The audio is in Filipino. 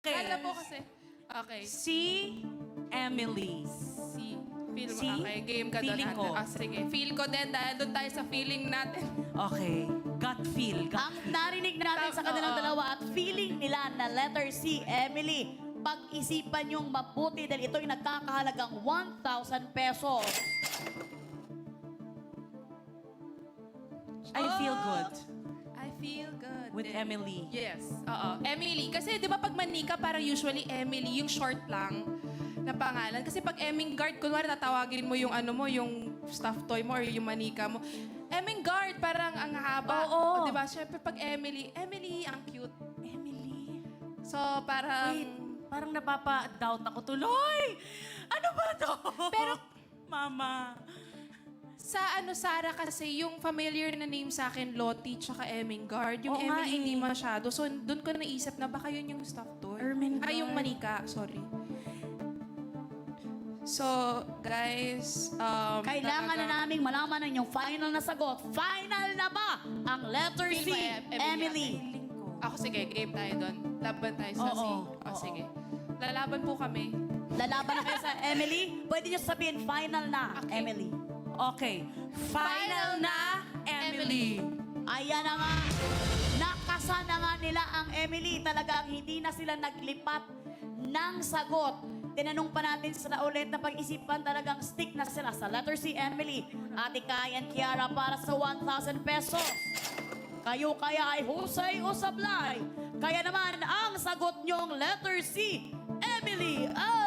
Okay. Kala po kasi. Okay. Si Emily. Si. Feel mo. Si? Okay, game ka doon. Feeling ko. Sige. Feel ko din dahil doon tayo sa feeling natin. Okay. Gut feel. Ang narinig natin sa kanilang Oo. dalawa at feeling nila na letter C, Emily, pag-isipan yung mabuti dahil ito'y nagkakahalagang 1,000 pesos. I feel good I feel good. with din. Emily. Yes. Oo. Emily. Kasi di ba pag manika, parang usually Emily, yung short lang na pangalan. Kasi pag Emingard, kunwari tatawagin mo yung ano mo, yung stuffed toy mo or yung manika mo. Emingard, parang ang haba. Oo. Di ba? Siyempre pag Emily, Emily, ang cute. Emily. So, parang... Wait, parang napapa-doubt ako tuloy. Ano ba to? Pero- Mama. Sa Sarah kasi, yung familiar na name sa akin, Lottie tsaka Emingard. Yung Oo nga Emily, hindi eh. masyado. So, doon ko naisip na baka yun yung stuffed toy. Ermengarde. Ay, yung manika. Sorry. So, guys, Kailangan na naming malaman ng yung final na sagot. Final na ba ang letter Feel C, mo, Emily. Emily? Feeling ko. Ako, sige, game tayo doon. Laban tayo sa C. Oo, Oh, sige. Lalaban po kami. Lalaban na kayo sa Emily? Pwede niyo sabihin final na, Okay. Emily. Okay. Final na, Emily. Ayan na nga. Nakasa na nga nila ang Emily. Talagang hindi na sila naglipat ng sagot. Tinanong pa natin sila ulit na pag-isipan, talagang stick na sila sa letter C, Emily. Ate Kai and Kiara para sa 1,000 pesos. Kayo kaya ay husay o sablay? Kaya naman ang sagot nyong letter C, Emily, ay...